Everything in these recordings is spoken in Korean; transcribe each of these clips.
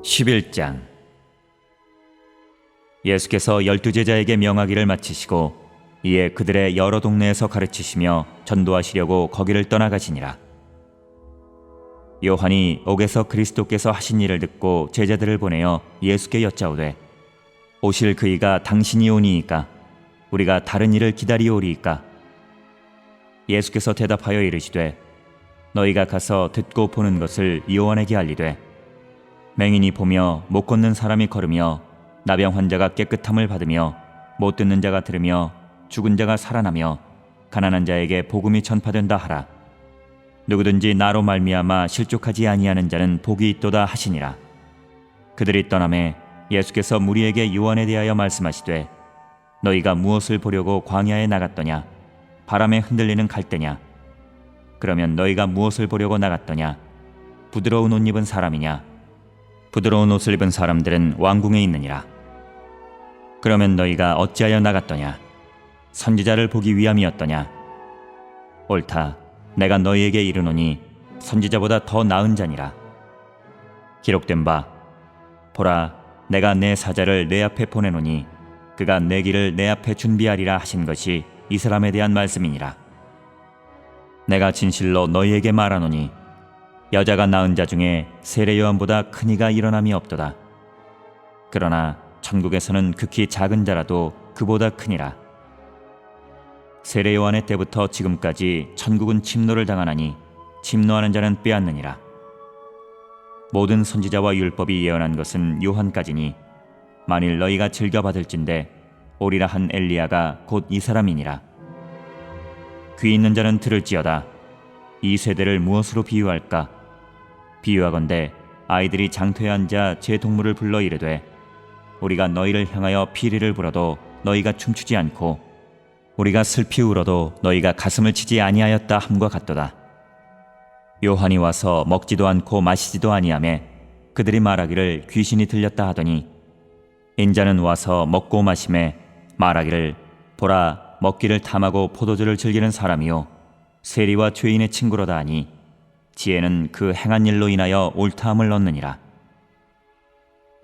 11장. 예수께서 12제자에게 명하기를 마치시고 이에 그들의 여러 동네에서 가르치시며 전도하시려고 거기를 떠나가시니라. 요한이 옥에서 그리스도께서 하신 일을 듣고 제자들을 보내어 예수께 여짜오되 오실 그이가 당신이 오니이까 우리가 다른 일을 기다리오리이까. 예수께서 대답하여 이르시되 너희가 가서 듣고 보는 것을 요한에게 알리되 맹인이 보며 못 걷는 사람이 걸으며 나병 환자가 깨끗함을 받으며 못 듣는 자가 들으며 죽은 자가 살아나며 가난한 자에게 복음이 전파된다 하라. 누구든지 나로 말미암아 실족하지 아니하는 자는 복이 있도다 하시니라. 그들이 떠나매 예수께서 무리에게 요한에 대하여 말씀하시되 너희가 무엇을 보려고 광야에 나갔더냐? 바람에 흔들리는 갈대냐? 그러면 너희가 무엇을 보려고 나갔더냐? 부드러운 옷 입은 사람이냐? 부드러운 옷을 입은 사람들은 왕궁에 있느니라. 그러면 너희가 어찌하여 나갔더냐? 선지자를 보기 위함이었더냐? 옳다. 내가 너희에게 이르노니 선지자보다 더 나은 자니라. 기록된 바 보라, 내가 내 사자를 내 앞에 보내노니 그가 내 길을 내 앞에 준비하리라 하신 것이 이 사람에 대한 말씀이니라. 내가 진실로 너희에게 말하노니 여자가 낳은 자 중에 세례 요한보다 큰 이가 일어남이 없도다. 그러나 천국에서는 극히 작은 자라도 그보다 크니라. 세례 요한의 때부터 지금까지 천국은 침노를 당하나니 침노하는 자는 빼앗느니라. 모든 선지자와 율법이 예언한 것은 요한까지니 만일 너희가 즐겨받을진대 오리라 한 엘리야가 곧 이 사람이니라. 귀 있는 자는 들을지어다. 이 세대를 무엇으로 비유할까? 비유하건대 아이들이 장터에 앉아 제 동물을 불러 이르되 우리가 너희를 향하여 피리를 불어도 너희가 춤추지 않고 우리가 슬피 울어도 너희가 가슴을 치지 아니하였다 함과 같도다. 요한이 와서 먹지도 않고 마시지도 아니하매 그들이 말하기를 귀신이 들렸다 하더니 인자는 와서 먹고 마시매 말하기를 보라, 먹기를 탐하고 포도주를 즐기는 사람이요 세리와 죄인의 친구로다 하니 지혜는 그 행한 일로 인하여 옳다함을 얻느니라.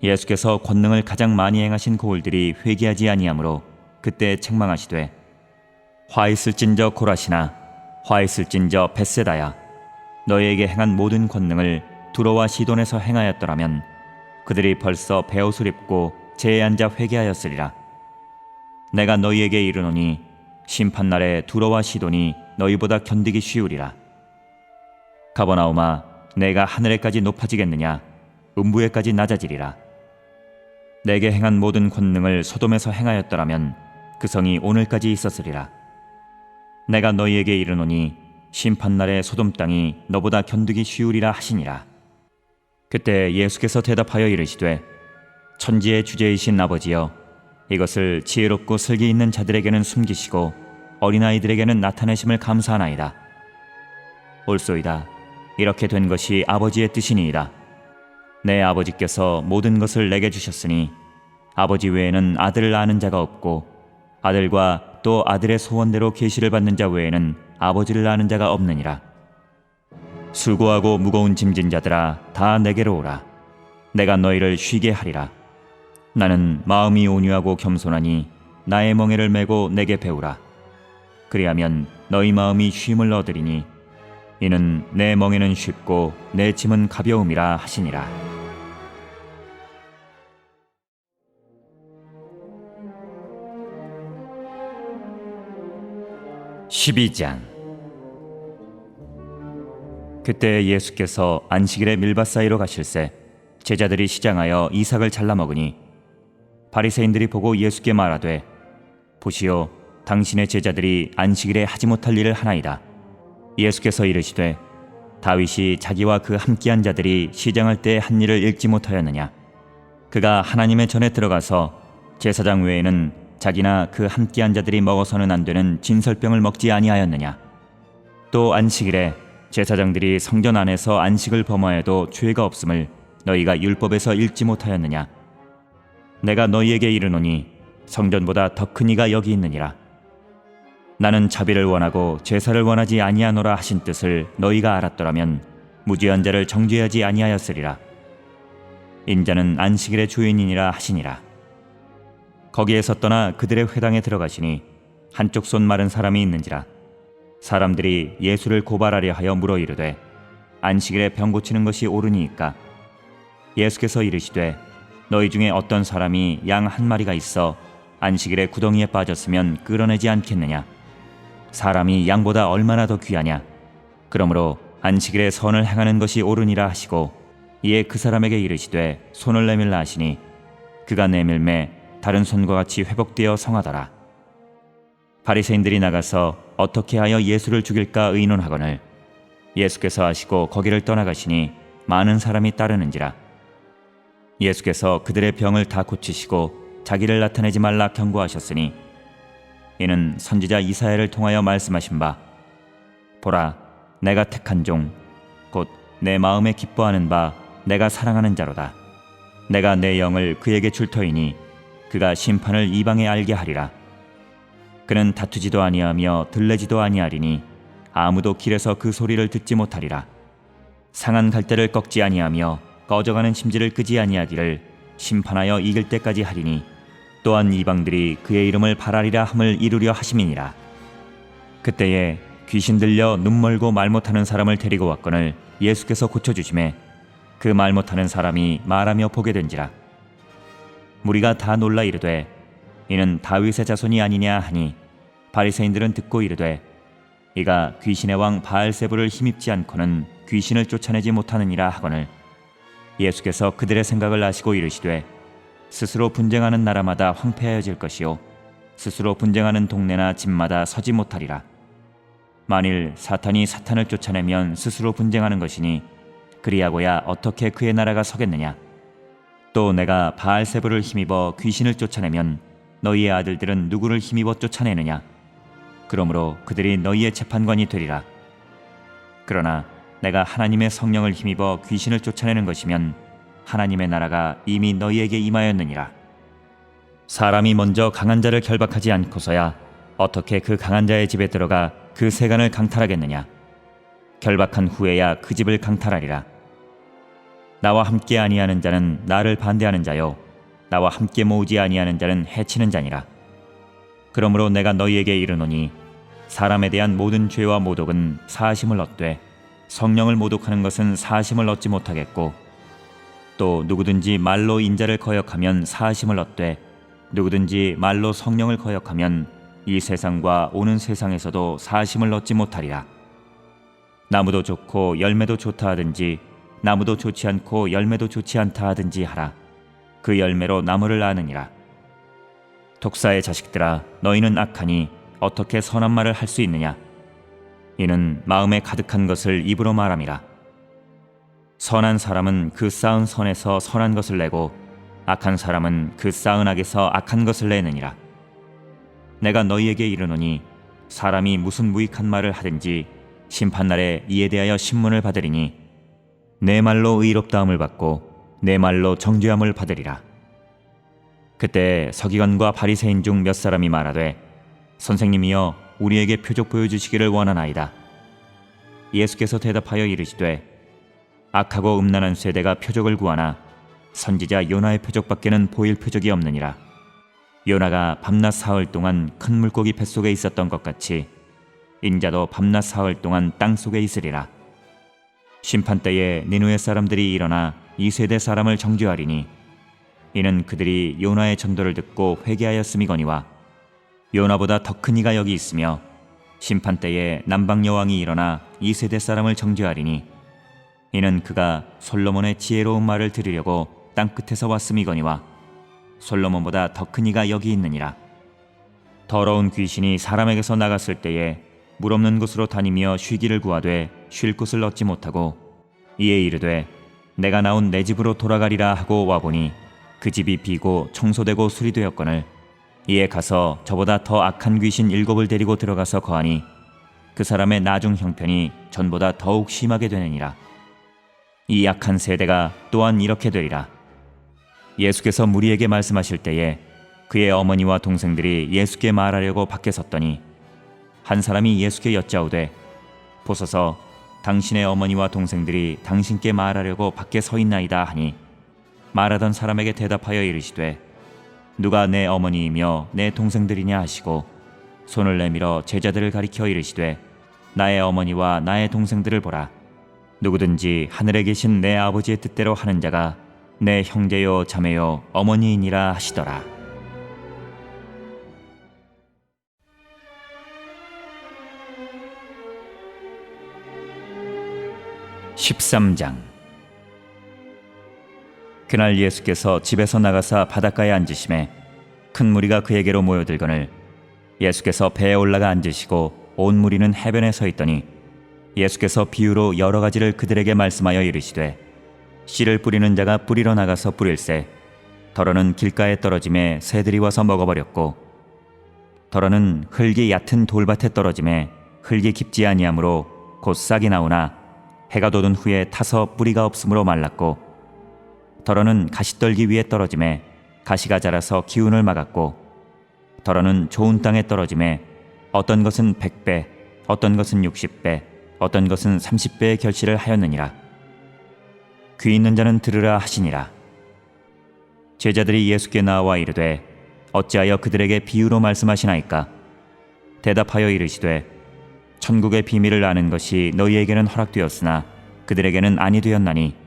예수께서 권능을 가장 많이 행하신 고을들이 회개하지 아니하므로 그때 책망하시되 화 있을진저 고라시나 화 있을진저 벳세다야 너희에게 행한 모든 권능을 두로와 시돈에서 행하였더라면 그들이 벌써 베옷을 입고 제에 앉아 회개하였으리라. 내가 너희에게 이르노니 심판날에 두로와 시돈이 너희보다 견디기 쉬우리라. 가버나움아, 내가 하늘에까지 높아지겠느냐? 음부에까지 낮아지리라. 내게 행한 모든 권능을 소돔에서 행하였더라면 그 성이 오늘까지 있었으리라. 내가 너희에게 이르노니 심판날에 소돔 땅이 너보다 견디기 쉬우리라 하시니라. 그때 예수께서 대답하여 이르시되 천지의 주제이신 아버지여, 이것을 지혜롭고 슬기 있는 자들에게는 숨기시고 어린아이들에게는 나타내심을 감사하나이다. 옳소이다. 이렇게 된 것이 아버지의 뜻이니이다. 내 아버지께서 모든 것을 내게 주셨으니 아버지 외에는 아들을 아는 자가 없고 아들과 또 아들의 소원대로 계시를 받는 자 외에는 아버지를 아는 자가 없느니라. 수고하고 무거운 짐진 자들아, 다 내게로 오라. 내가 너희를 쉬게 하리라. 나는 마음이 온유하고 겸손하니 나의 멍에를 메고 내게 배우라. 그리하면 너희 마음이 쉼을 얻으리니 이는 내 멍에는 쉽고 내 짐은 가벼움이라 하시니라. (12장) 그때 예수께서 안식일에 밀밭 사이로 가실새 제자들이 시장하여 이삭을 잘라 먹으니 바리새인들이 보고 예수께 말하되 보시오, 당신의 제자들이 안식일에 하지 못할 일을 하나이다. 예수께서 이르시되 다윗이 자기와 그 함께한 자들이 시장할 때 한 일을 읽지 못하였느냐? 그가 하나님의 전에 들어가서 제사장 외에는 자기나 그 함께한 자들이 먹어서는 안 되는 진설병을 먹지 아니하였느냐? 또 안식일에 제사장들이 성전 안에서 안식을 범하여도 죄가 없음을 너희가 율법에서 읽지 못하였느냐? 내가 너희에게 이르노니 성전보다 더 큰 이가 여기 있느니라. 나는 자비를 원하고 제사를 원하지 아니하노라 하신 뜻을 너희가 알았더라면 무죄한 자를 정죄하지 아니하였으리라. 인자는 안식일의 주인이니라 하시니라. 거기에서 떠나 그들의 회당에 들어가시니 한쪽 손 마른 사람이 있는지라. 사람들이 예수를 고발하려 하여 물어 이르되 안식일에 병 고치는 것이 옳으니이까? 예수께서 이르시되 너희 중에 어떤 사람이 양 한 마리가 있어 안식일에 구덩이에 빠졌으면 끌어내지 않겠느냐? 사람이 양보다 얼마나 더 귀하냐? 그러므로 안식일에 선을 행하는 것이 옳으니라 하시고 이에 그 사람에게 이르시되 손을 내밀라 하시니 그가 내밀매 다른 손과 같이 회복되어 성하더라. 바리새인들이 나가서 어떻게 하여 예수를 죽일까 의논하거늘 예수께서 하시고 거기를 떠나가시니 많은 사람이 따르는지라. 예수께서 그들의 병을 다 고치시고 자기를 나타내지 말라 경고하셨으니 이는 선지자 이사야를 통하여 말씀하신 바 보라 내가 택한 종 곧 내 마음에 기뻐하는 바 내가 사랑하는 자로다. 내가 내 영을 그에게 줄 터이니 그가 심판을 이방에 알게 하리라. 그는 다투지도 아니하며 들레지도 아니하리니 아무도 길에서 그 소리를 듣지 못하리라. 상한 갈대를 꺾지 아니하며 꺼져가는 심지를 끄지 아니하기를 심판하여 이길 때까지 하리니 또한 이방들이 그의 이름을 발하리라 함을 이루려 하심이니라. 그때에 귀신 들려 눈 멀고 말 못하는 사람을 데리고 왔거늘 예수께서 고쳐주심에 그 말 못하는 사람이 말하며 보게 된지라. 무리가 다 놀라 이르되 이는 다윗의 자손이 아니냐 하니 바리새인들은 듣고 이르되 이가 귀신의 왕 바알세불을 힘입지 않고는 귀신을 쫓아내지 못하느니라 하거늘 예수께서 그들의 생각을 아시고 이르시되 스스로 분쟁하는 나라마다 황폐하여질 것이요 스스로 분쟁하는 동네나 집마다 서지 못하리라. 만일 사탄이 사탄을 쫓아내면 스스로 분쟁하는 것이니 그리하고야 어떻게 그의 나라가 서겠느냐. 또 내가 바알세불을 힘입어 귀신을 쫓아내면 너희의 아들들은 누구를 힘입어 쫓아내느냐. 그러므로 그들이 너희의 재판관이 되리라. 그러나 내가 하나님의 성령을 힘입어 귀신을 쫓아내는 것이면 하나님의 나라가 이미 너희에게 임하였느니라. 사람이 먼저 강한 자를 결박하지 않고서야 어떻게 그 강한 자의 집에 들어가 그 세간을 강탈하겠느냐. 결박한 후에야 그 집을 강탈하리라. 나와 함께 아니하는 자는 나를 반대하는 자요 나와 함께 모으지 아니하는 자는 해치는 자니라. 그러므로 내가 너희에게 이르노니 사람에 대한 모든 죄와 모독은 사하심을 얻되 성령을 모독하는 것은 사하심을 얻지 못하겠고 또 누구든지 말로 인자를 거역하면 사하심을 얻되 누구든지 말로 성령을 거역하면 이 세상과 오는 세상에서도 사하심을 얻지 못하리라. 나무도 좋고 열매도 좋다 하든지 나무도 좋지 않고 열매도 좋지 않다 하든지 하라. 그 열매로 나무를 아느니라. 독사의 자식들아 너희는 악하니 어떻게 선한 말을 할 수 있느냐. 이는 마음에 가득한 것을 입으로 말함이라. 선한 사람은 그 쌓은 선에서 선한 것을 내고 악한 사람은 그 쌓은 악에서 악한 것을 내느니라. 내가 너희에게 이르노니 사람이 무슨 무익한 말을 하든지 심판날에 이에 대하여 신문을 받으리니 내 말로 의롭다함을 받고 내 말로 정죄함을 받으리라. 그때 서기관과 바리새인 중 몇 사람이 말하되 선생님이여 우리에게 표적 보여주시기를 원하나이다. 예수께서 대답하여 이르시되 악하고 음란한 세대가 표적을 구하나 선지자 요나의 표적밖에는 보일 표적이 없느니라. 요나가 밤낮 사흘 동안 큰 물고기 뱃속에 있었던 것 같이 인자도 밤낮 사흘 동안 땅속에 있으리라. 심판때에 니느웨 사람들이 일어나 이 세대 사람을 정죄하리니 이는 그들이 요나의 전도를 듣고 회개하였음이거니와 요나보다 더 큰 이가 여기 있으며 심판때에 남방 여왕이 일어나 이 세대 사람을 정죄하리니 이는 그가 솔로몬의 지혜로운 말을 들으려고 땅끝에서 왔음이거니와 솔로몬보다 더 큰 이가 여기 있느니라. 더러운 귀신이 사람에게서 나갔을 때에 물 없는 곳으로 다니며 쉬기를 구하되 쉴 곳을 얻지 못하고 이에 이르되 내가 나온 내 집으로 돌아가리라 하고 와보니 그 집이 비고 청소되고 수리되었거늘 이에 가서 저보다 더 악한 귀신 7을 데리고 들어가서 거하니 그 사람의 나중 형편이 전보다 더욱 심하게 되느니라. 이 악한 세대가 또한 이렇게 되리라. 예수께서 무리에게 말씀하실 때에 그의 어머니와 동생들이 예수께 말하려고 밖에 섰더니 한 사람이 예수께 여짜오되 보소서 당신의 어머니와 동생들이 당신께 말하려고 밖에 서 있나이다 하니 말하던 사람에게 대답하여 이르시되 누가 내 어머니이며 내 동생들이냐 하시고 손을 내밀어 제자들을 가리켜 이르시되 나의 어머니와 나의 동생들을 보라. 누구든지 하늘에 계신 내 아버지의 뜻대로 하는 자가 내 형제요 자매요 어머니이니라 하시더라. 13장. 그날 예수께서 집에서 나가사 바닷가에 앉으심에 큰 무리가 그에게로 모여들거늘 예수께서 배에 올라가 앉으시고 온 무리는 해변에 서 있더니 예수께서 비유로 여러 가지를 그들에게 말씀하여 이르시되 씨를 뿌리는 자가 뿌리러 나가서 뿌릴새 덜어는 길가에 떨어짐에 새들이 와서 먹어버렸고 덜어는 흙이 얕은 돌밭에 떨어짐에 흙이 깊지 아니하므로 곧 싹이 나오나 해가 돋은 후에 타서 뿌리가 없으므로 말랐고 덜어는 가시떨기 위에 떨어짐에 가시가 자라서 기운을 막았고 덜어는 좋은 땅에 떨어짐에 어떤 것은 100배 어떤 것은 60배 어떤 것은 30배의 결실을 하였느니라. 귀 있는 자는 들으라 하시니라. 제자들이 예수께 나와 이르되 어찌하여 그들에게 비유로 말씀하시나이까? 대답하여 이르시되 천국의 비밀을 아는 것이 너희에게는 허락되었으나 그들에게는 아니 되었나니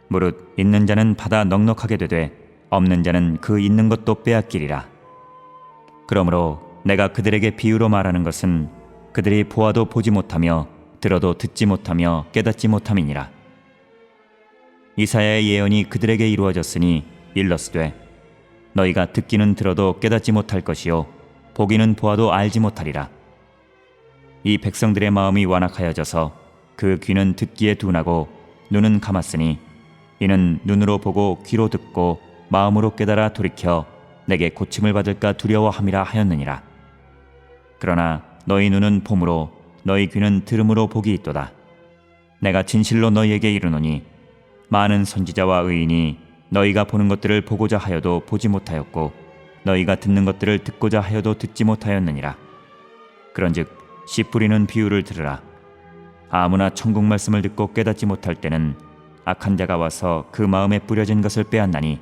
무릇 있는 자는 받아 넉넉하게 되되 없는 자는 그 있는 것도 빼앗기리라. 그러므로 내가 그들에게 비유로 말하는 것은 그들이 보아도 보지 못하며 들어도 듣지 못하며 깨닫지 못함이니라. 이사야의 예언이 그들에게 이루어졌으니 일렀으되 너희가 듣기는 들어도 깨닫지 못할 것이요 보기는 보아도 알지 못하리라. 이 백성들의 마음이 완악하여져서 그 귀는 듣기에 둔하고 눈은 감았으니 이는 눈으로 보고 귀로 듣고 마음으로 깨달아 돌이켜 내게 고침을 받을까 두려워함이라 하였느니라. 그러나 너희 눈은 봄으로 너희 귀는 들음으로 복이 있도다. 내가 진실로 너희에게 이르노니 많은 선지자와 의인이 너희가 보는 것들을 보고자 하여도 보지 못하였고 너희가 듣는 것들을 듣고자 하여도 듣지 못하였느니라. 그런즉 씨 뿌리는 비유를 들으라. 아무나 천국 말씀을 듣고 깨닫지 못할 때는 악한 자가 와서 그 마음에 뿌려진 것을 빼앗나니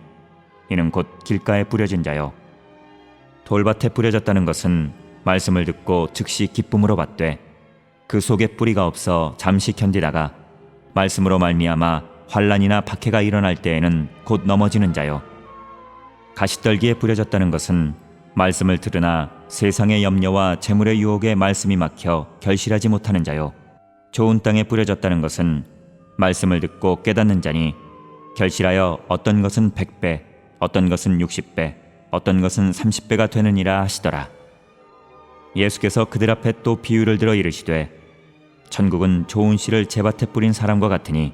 이는 곧 길가에 뿌려진 자요 돌밭에 뿌려졌다는 것은 말씀을 듣고 즉시 기쁨으로 받되 그 속에 뿌리가 없어 잠시 견디다가 말씀으로 말미암아 환난이나 박해가 일어날 때에는 곧 넘어지는 자요 가시떨기에 뿌려졌다는 것은 말씀을 들으나 세상의 염려와 재물의 유혹에 말씀이 막혀 결실하지 못하는 자요 좋은 땅에 뿌려졌다는 것은 말씀을 듣고 깨닫는 자니 결실하여 어떤 것은 100배 어떤 것은 60배 어떤 것은 30배가 되느니라 하시더라. 예수께서 그들 앞에 또 비유를 들어 이르시되 천국은 좋은 씨를 제밭에 뿌린 사람과 같으니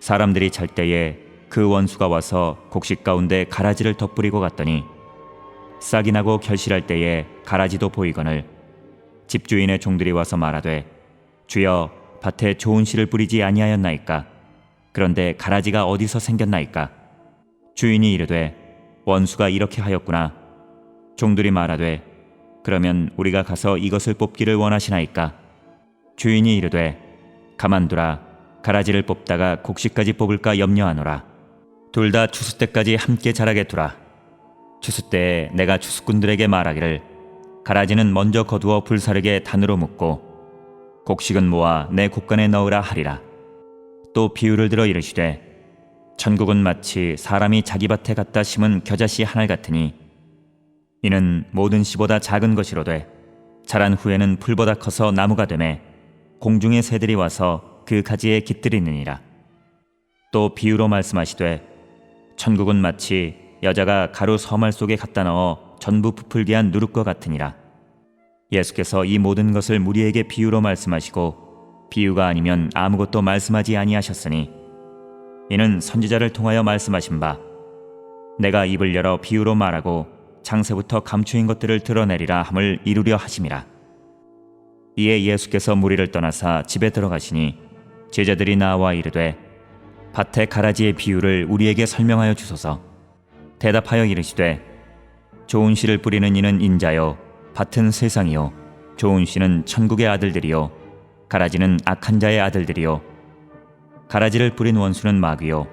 사람들이 잘 때에 그 원수가 와서 곡식 가운데 가라지를 덧뿌리고 갔더니 싹이 나고 결실할 때에 가라지도 보이거늘 집주인의 종들이 와서 말하되 주여 밭에 좋은 씨를 뿌리지 아니하였나이까? 그런데 가라지가 어디서 생겼나이까? 주인이 이르되 원수가 이렇게 하였구나. 종들이 말하되 그러면 우리가 가서 이것을 뽑기를 원하시나이까? 주인이 이르되 가만두라. 가라지를 뽑다가 곡식까지 뽑을까 염려하노라. 둘 다 추수 때까지 함께 자라게 두라. 추수 때에 내가 추수꾼들에게 말하기를 가라지는 먼저 거두어 불사르게 단으로 묶고 곡식은 모아 내 곡간에 넣으라 하리라. 또 비유를 들어 이르시되 천국은 마치 사람이 자기 밭에 갖다 심은 겨자씨 하나 같으니 이는 모든 씨보다 작은 것이로되 자란 후에는 풀보다 커서 나무가 되매 공중의 새들이 와서 그 가지에 깃들이느니라. 또 비유로 말씀하시되 천국은 마치 여자가 가루 서말 속에 갖다 넣어 전부 부풀게 한 누룩과 같으니라. 예수께서 이 모든 것을 무리에게 비유로 말씀하시고 비유가 아니면 아무것도 말씀하지 아니하셨으니 이는 선지자를 통하여 말씀하신 바 내가 입을 열어 비유로 말하고 창세부터 감추인 것들을 드러내리라 함을 이루려 하심이라. 이에 예수께서 무리를 떠나사 집에 들어가시니 제자들이 나와 이르되 밭의 가라지의 비유를 우리에게 설명하여 주소서. 대답하여 이르시되 좋은 씨를 뿌리는 이는 인자요 밭은 세상이요 좋은 씨는 천국의 아들들이요 가라지는 악한 자의 아들들이요 가라지를 뿌린 원수는 마귀요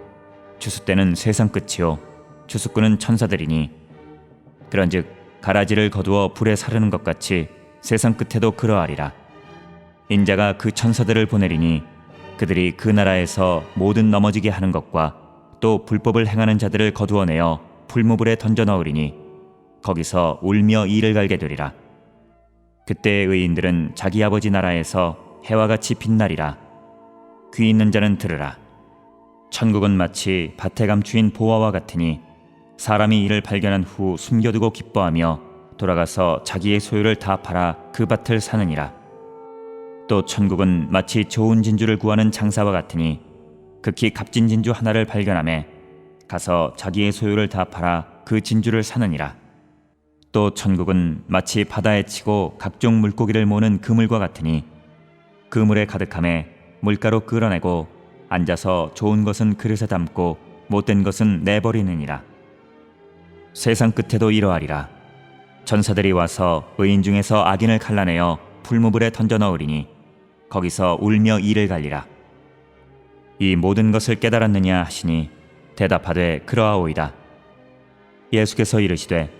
추수 때는 세상 끝이요 추수꾼은 천사들이니 그런즉 가라지를 거두어 불에 사르는 것 같이 세상 끝에도 그러하리라. 인자가 그 천사들을 보내리니 그들이 그 나라에서 모든 넘어지게 하는 것과 또 불법을 행하는 자들을 거두어내어 풀무불에 던져 넣으리니 거기서 울며 이를 갈게 되리라. 그때의 의인들은 자기 아버지 나라에서 해와 같이 빛나리라. 귀 있는 자는 들으라. 천국은 마치 밭에 감추인 보화와 같으니 사람이 이를 발견한 후 숨겨두고 기뻐하며 돌아가서 자기의 소유를 다 팔아 그 밭을 사느니라. 또 천국은 마치 좋은 진주를 구하는 장사와 같으니 극히 값진 진주 하나를 발견하매 가서 자기의 소유를 다 팔아 그 진주를 사느니라. 또 천국은 마치 바다에 치고 각종 물고기를 모는 그물과 같으니 그물에 가득함에 물가로 끌어내고 앉아서 좋은 것은 그릇에 담고 못된 것은 내버리느니라. 세상 끝에도 이러하리라. 천사들이 와서 의인 중에서 악인을 갈라내어 풀무불에 던져 넣으리니 거기서 울며 이를 갈리라. 이 모든 것을 깨달았느냐 하시니 대답하되 그러하오이다. 예수께서 이르시되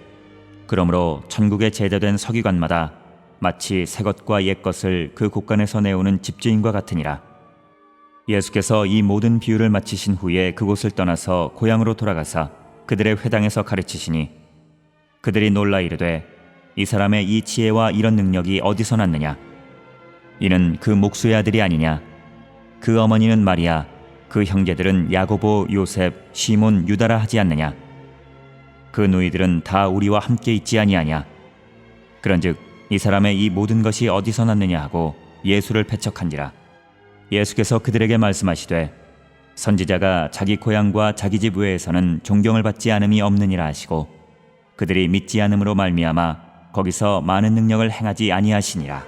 그러므로 천국에 제자된 서기관마다 마치 새 것과 옛 것을 그 곳간에서 내오는 집주인과 같으니라. 예수께서 이 모든 비유를 마치신 후에 그곳을 떠나서 고향으로 돌아가사 그들의 회당에서 가르치시니 그들이 놀라 이르되 이 사람의 이 지혜와 이런 능력이 어디서 났느냐? 이는 그 목수의 아들이 아니냐? 그 어머니는 마리아, 그 형제들은 야고보, 요셉, 시몬, 유다라 하지 않느냐? 그 누이들은 다 우리와 함께 있지 아니하냐? 그런즉 이 사람의 이 모든 것이 어디서 났느냐 하고 예수를 배척한지라. 예수께서 그들에게 말씀하시되 선지자가 자기 고향과 자기 집 외에서는 존경을 받지 않음이 없느니라 하시고 그들이 믿지 않음으로 말미암아 거기서 많은 능력을 행하지 아니하시니라.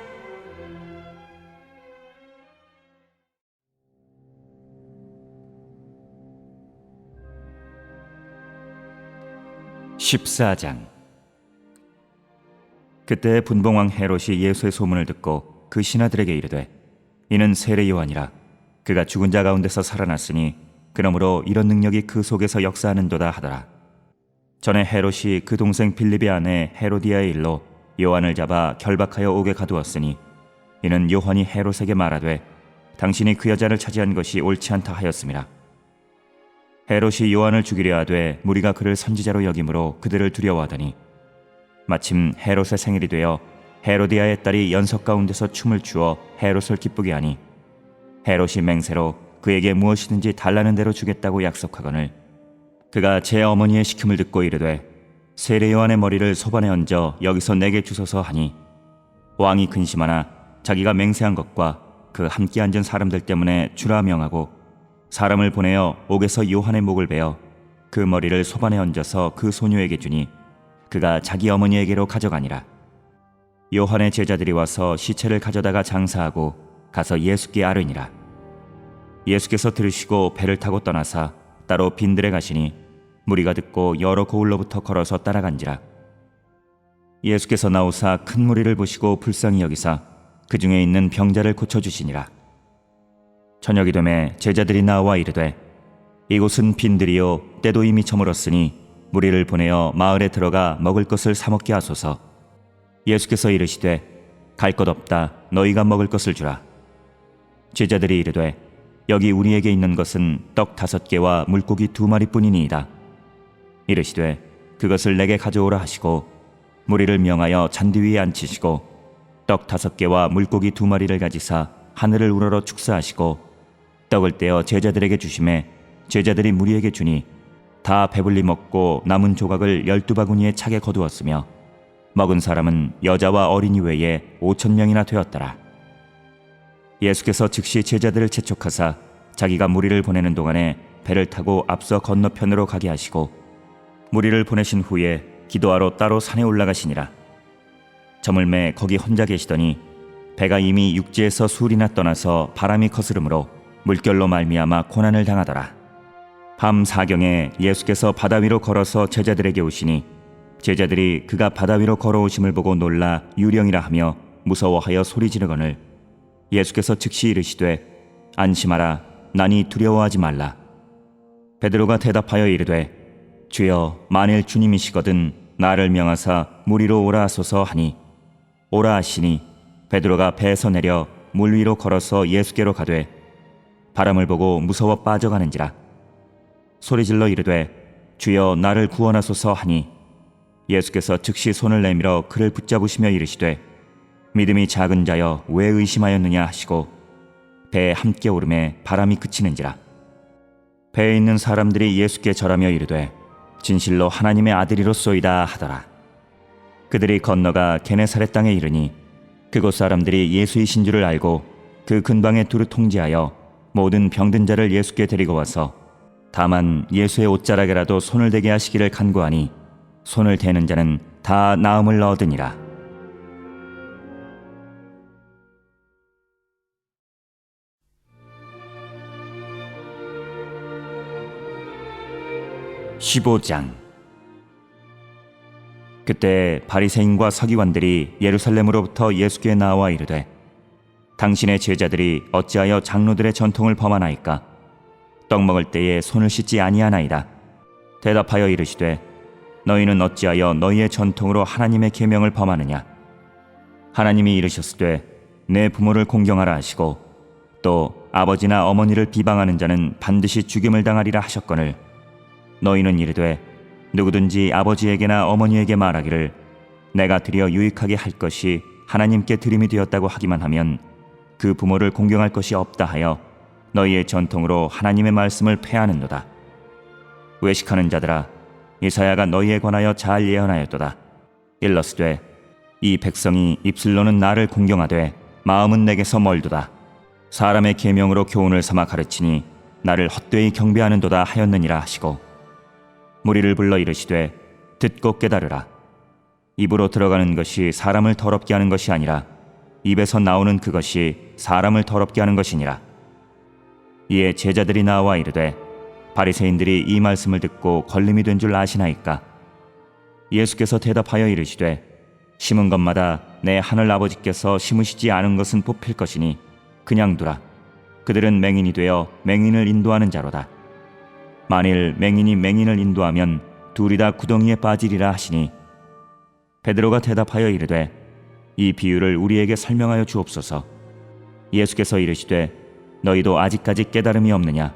(14장) 그때 분봉왕 헤롯이 예수의 소문을 듣고 그 신하들에게 이르되 이는 세례 요한이라. 그가 죽은 자 가운데서 살아났으니 그러므로 이런 능력이 그 속에서 역사하는도다 하더라. 전에 헤롯이 그 동생 빌립의 아내 헤로디아의 일로 요한을 잡아 결박하여 옥에 가두었으니 이는 요한이 헤롯에게 말하되 당신이 그 여자를 차지한 것이 옳지 않다 하였음이라. 헤롯이 요한을 죽이려 하되 무리가 그를 선지자로 여김으로 그들을 두려워하더니 마침 헤롯의 생일이 되어 헤로디아의 딸이 연석 가운데서 춤을 추어 헤롯을 기쁘게 하니 헤롯이 맹세로 그에게 무엇이든지 달라는 대로 주겠다고 약속하거늘 그가 제 어머니의 시킴을 듣고 이르되 세례 요한의 머리를 소반에 얹어 여기서 내게 주소서 하니 왕이 근심하나 자기가 맹세한 것과 그 함께 앉은 사람들 때문에 주라 명하고 사람을 보내어 옥에서 요한의 목을 베어 그 머리를 소반에 얹어서 그 소녀에게 주니 그가 자기 어머니에게로 가져가니라. 요한의 제자들이 와서 시체를 가져다가 장사하고 가서 예수께 아뢰니라. 예수께서 들으시고 배를 타고 떠나사 따로 빈들에 가시니 무리가 듣고 여러 고을로부터 걸어서 따라간지라. 예수께서 나오사 큰 무리를 보시고 불쌍히 여기사 그 중에 있는 병자를 고쳐주시니라. 저녁이 되매 제자들이 나와 이르되 이곳은 빈들이요 때도 이미 저물었으니 무리를 보내어 마을에 들어가 먹을 것을 사 먹게 하소서. 예수께서 이르시되 갈 것 없다. 너희가 먹을 것을 주라. 제자들이 이르되 여기 우리에게 있는 것은 떡 5개와 물고기 2마리뿐이니이다. 이르시되 그것을 내게 가져오라 하시고 무리를 명하여 잔디 위에 앉히시고 떡 5개와 물고기 2마리를 가지사 하늘을 우러러 축사하시고 떡을 떼어 제자들에게 주시매 제자들이 무리에게 주니 다 배불리 먹고 남은 조각을 12바구니에 차게 거두었으며 먹은 사람은 여자와 어린이 외에 5,000명이나 되었더라. 예수께서 즉시 제자들을 재촉하사 자기가 무리를 보내는 동안에 배를 타고 앞서 건너편으로 가게 하시고 무리를 보내신 후에 기도하러 따로 산에 올라가시니라. 저물매 거기 혼자 계시더니 배가 이미 육지에서 수울이나 떠나서 바람이 거스름으로 물결로 말미암아 고난을 당하더라. 밤 4경에 예수께서 바다 위로 걸어서 제자들에게 오시니 제자들이 그가 바다 위로 걸어오심을 보고 놀라 유령이라 하며 무서워하여 소리 지르거늘 예수께서 즉시 이르시되 안심하라. 나니 두려워하지 말라. 베드로가 대답하여 이르되 주여, 만일 주님이시거든 나를 명하사 물 위로 오라 하소서 하니, 오라 하시니 베드로가 배에서 내려 물 위로 걸어서 예수께로 가되 바람을 보고 무서워 빠져가는지라. 소리질러 이르되 주여, 나를 구원하소서 하니, 예수께서 즉시 손을 내밀어 그를 붙잡으시며 이르시되 믿음이 작은 자여, 왜 의심하였느냐 하시고 배에 함께 오름에 바람이 그치는지라. 배에 있는 사람들이 예수께 절하며 이르되 진실로 하나님의 아들이로소이다 하더라. 그들이 건너가 게네사렛 땅에 이르니 그곳 사람들이 예수이신 줄을 알고 그 근방에 두루 통제하여 모든 병든 자를 예수께 데리고 와서 다만 예수의 옷자락에라도 손을 대게 하시기를 간구하니 손을 대는 자는 다 나음을 얻으니라. 15장. 그때 바리새인과 서기관들이 예루살렘으로부터 예수께 나와 이르되 당신의 제자들이 어찌하여 장로들의 전통을 범하나이까? 떡 먹을 때에 손을 씻지 아니하나이다. 대답하여 이르시되 너희는 어찌하여 너희의 전통으로 하나님의 계명을 범하느냐? 하나님이 이르셨으되 내 부모를 공경하라 하시고 또 아버지나 어머니를 비방하는 자는 반드시 죽임을 당하리라 하셨거늘 너희는 이르되 누구든지 아버지에게나 어머니에게 말하기를 내가 드려 유익하게 할 것이 하나님께 드림이 되었다고 하기만 하면 그 부모를 공경할 것이 없다 하여 너희의 전통으로 하나님의 말씀을 폐하는도다. 외식하는 자들아, 이사야가 너희에 관하여 잘 예언하였도다. 일러스되 이 백성이 입술로는 나를 공경하되 마음은 내게서 멀도다. 사람의 계명으로 교훈을 삼아 가르치니 나를 헛되이 경배하는도다 하였느니라 하시고 무리를 불러 이르시되 듣고 깨달으라. 입으로 들어가는 것이 사람을 더럽게 하는 것이 아니라 입에서 나오는 그것이 사람을 더럽게 하는 것이니라. 이에 제자들이 나와 이르되 바리새인들이 이 말씀을 듣고 걸림이 된 줄 아시나이까? 예수께서 대답하여 이르시되 심은 것마다 내 하늘 아버지께서 심으시지 않은 것은 뽑힐 것이니 그냥 두라. 그들은 맹인이 되어 맹인을 인도하는 자로다. 만일 맹인이 맹인을 인도하면 둘이 다 구덩이에 빠지리라 하시니 베드로가 대답하여 이르되 이 비유를 우리에게 설명하여 주옵소서. 예수께서 이르시되 너희도 아직까지 깨달음이 없느냐?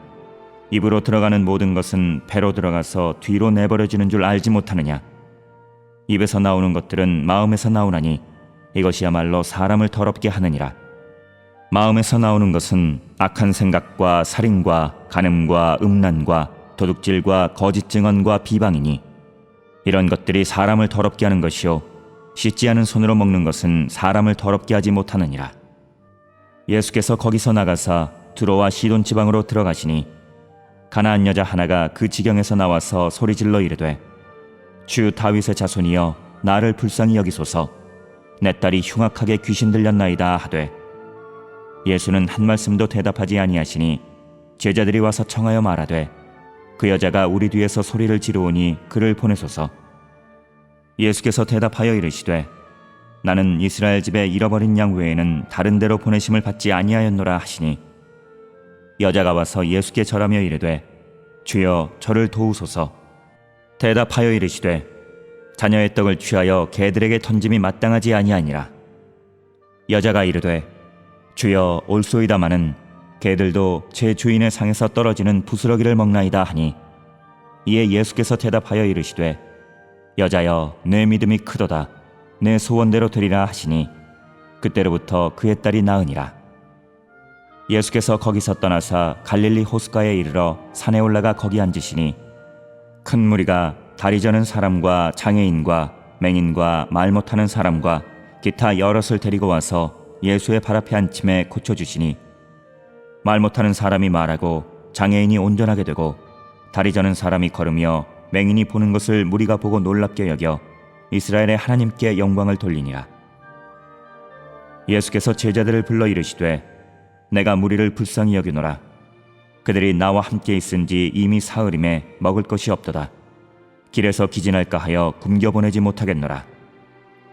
입으로 들어가는 모든 것은 배로 들어가서 뒤로 내버려지는 줄 알지 못하느냐? 입에서 나오는 것들은 마음에서 나오나니 이것이야말로 사람을 더럽게 하느니라. 마음에서 나오는 것은 악한 생각과 살인과 간음과 음란과 도둑질과 거짓 증언과 비방이니 이런 것들이 사람을 더럽게 하는 것이요 씻지 않은 손으로 먹는 것은 사람을 더럽게 하지 못하느니라. 예수께서 거기서 나가사 두로와 시돈 지방으로 들어가시니 가나안 여자 하나가 그 지경에서 나와서 소리질러 이르되 주 다윗의 자손이여 나를 불쌍히 여기소서. 내 딸이 흉악하게 귀신 들렸나이다 하되 예수는 한 말씀도 대답하지 아니하시니 제자들이 와서 청하여 말하되 그 여자가 우리 뒤에서 소리를 지르오니 그를 보내소서. 예수께서 대답하여 이르시되 나는 이스라엘 집에 잃어버린 양 외에는 다른 데로 보내심을 받지 아니하였노라 하시니 여자가 와서 예수께 절하며 이르되 주여 저를 도우소서. 대답하여 이르시되 자녀의 떡을 취하여 개들에게 던짐이 마땅하지 아니하니라. 여자가 이르되 주여 올소이다마는 개들도 제 주인의 상에서 떨어지는 부스러기를 먹나이다 하니 이에 예수께서 대답하여 이르시되 여자여 내 믿음이 크도다. 내 소원대로 되리라 하시니 그때로부터 그의 딸이 나으니라. 예수께서 거기서 떠나사 갈릴리 호숫가에 이르러 산에 올라가 거기 앉으시니 큰 무리가 다리 저는 사람과 장애인과 맹인과 말 못하는 사람과 기타 여럿을 데리고 와서 예수의 발 앞에 앉힘에 고쳐주시니 말 못하는 사람이 말하고 장애인이 온전하게 되고 다리 저는 사람이 걸으며 맹인이 보는 것을 무리가 보고 놀랍게 여겨 이스라엘의 하나님께 영광을 돌리니라. 예수께서 제자들을 불러 이르시되 내가 무리를 불쌍히 여기노라. 그들이 나와 함께 있은지 이미 사흘임에 먹을 것이 없도다. 길에서 기진할까 하여 굶겨보내지 못하겠노라.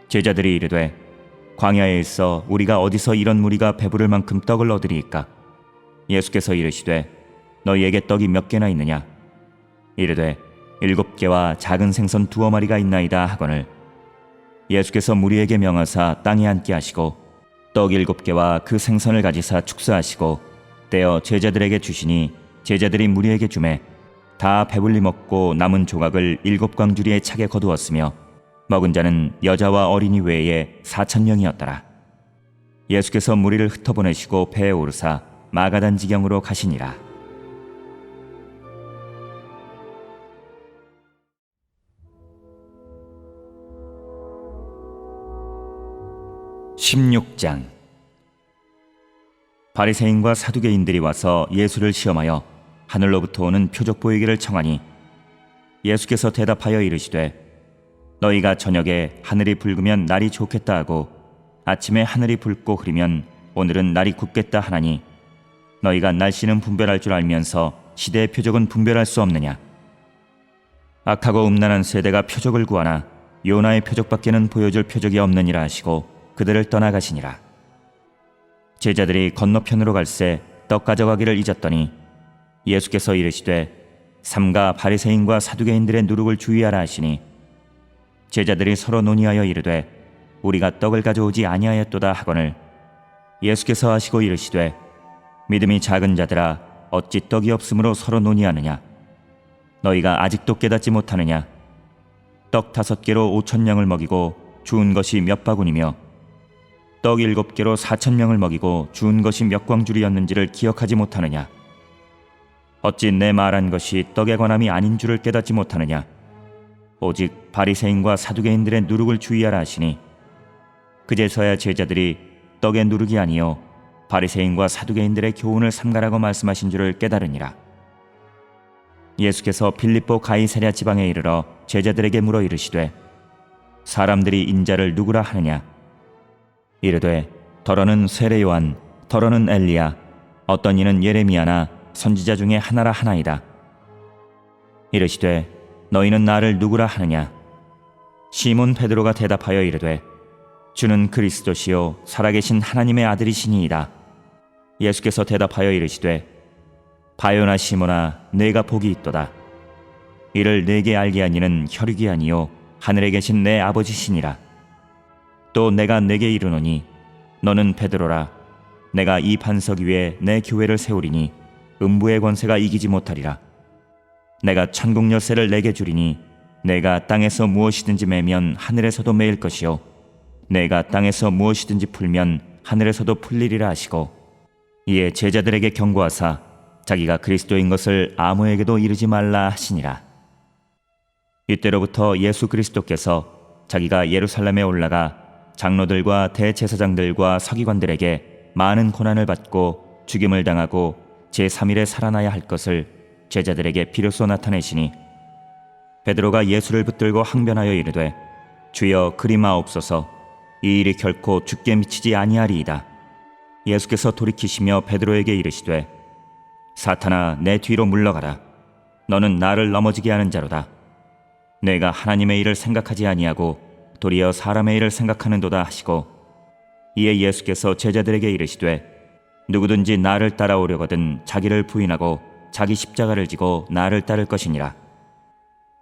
제자들이 이르되 광야에 있어 우리가 어디서 이런 무리가 배부를 만큼 떡을 얻으리이까? 예수께서 이르시되 너희에게 떡이 몇 개나 있느냐? 이르되 7개와 작은 생선 2마리가 있나이다 하거늘 예수께서 무리에게 명하사 땅에 앉게 하시고 떡 7개와 그 생선을 가지사 축사하시고 떼어 제자들에게 주시니 제자들이 무리에게 주매 다 배불리 먹고 남은 조각을 7광주리에 차게 거두었으며 먹은 자는 여자와 어린이 외에 4,000명이었더라. 예수께서 무리를 흩어보내시고 배에 오르사 마가단 지경으로 가시니라. 16장. 바리새인과 사두개인들이 와서 예수를 시험하여 하늘로부터 오는 표적 보이기를 청하니 예수께서 대답하여 이르시되 너희가 저녁에 하늘이 붉으면 날이 좋겠다 하고 아침에 하늘이 붉고 흐리면 오늘은 날이 굳겠다 하나니 너희가 날씨는 분별할 줄 알면서 시대의 표적은 분별할 수 없느냐. 악하고 음란한 세대가 표적을 구하나 요나의 표적밖에는 보여줄 표적이 없느니라 하시고 그들을 떠나가시니라. 제자들이 건너편으로 갈새 떡 가져가기를 잊었더니 예수께서 이르시되 삼가 바리새인과 사두개인들의 누룩을 주의하라 하시니 제자들이 서로 논의하여 이르되 우리가 떡을 가져오지 아니하였도다 하거늘 예수께서 하시고 이르시되 믿음이 작은 자들아 어찌 떡이 없으므로 서로 논의하느냐. 너희가 아직도 깨닫지 못하느냐. 떡 5개로 5,000명을 먹이고 주운 것이 몇 바구니며 떡 7개로 4,000명을 먹이고 주운 것이 몇 광줄이었는지를 기억하지 못하느냐. 어찌 내 말한 것이 떡에 관함이 아닌 줄을 깨닫지 못하느냐. 오직 바리새인과 사두개인들의 누룩을 주의하라 하시니 그제서야 제자들이 떡의 누룩이 아니요 바리새인과 사두개인들의 교훈을 삼가라고 말씀하신 줄을 깨달으니라. 예수께서 빌립보 가이사랴 지방에 이르러 제자들에게 물어 이르시되 사람들이 인자를 누구라 하느냐. 이르되 더러는 세례 요한, 더러는 엘리야, 어떤 이는 예레미야나 선지자 중에 하나라 하나이다. 이르시되 너희는 나를 누구라 하느냐. 시몬 베드로가 대답하여 이르되 주는 그리스도시요 살아계신 하나님의 아들이시니이다. 예수께서 대답하여 이르시되 바요나 시몬아 내가 복이 있도다. 이를 내게 알게 한 이는 혈육이 아니요 하늘에 계신 내 아버지시니라. 또 내가 내게 이르노니 너는 베드로라. 내가 이 반석 위에 내 교회를 세우리니 음부의 권세가 이기지 못하리라. 내가 천국 열쇠를 내게 주리니 내가 땅에서 무엇이든지 매면 하늘에서도 매일 것이요 내가 땅에서 무엇이든지 풀면 하늘에서도 풀리리라 하시고 이에 제자들에게 경고하사 자기가 그리스도인 것을 아무에게도 이르지 말라 하시니라. 이때로부터 예수 그리스도께서 자기가 예루살렘에 올라가 장로들과 대제사장들과 서기관들에게 많은 고난을 받고 죽임을 당하고 제3일에 살아나야 할 것을 제자들에게 비로소 나타내시니 베드로가 예수를 붙들고 항변하여 이르되 주여 그리마옵소서. 이 일이 결코 죽게 미치지 아니하리이다. 예수께서 돌이키시며 베드로에게 이르시되 사탄아 내 뒤로 물러가라. 너는 나를 넘어지게 하는 자로다. 내가 하나님의 일을 생각하지 아니하고 도리어 사람의 일을 생각하는도다 하시고 이에 예수께서 제자들에게 이르시되 누구든지 나를 따라오려거든 자기를 부인하고 자기 십자가를 지고 나를 따를 것이니라.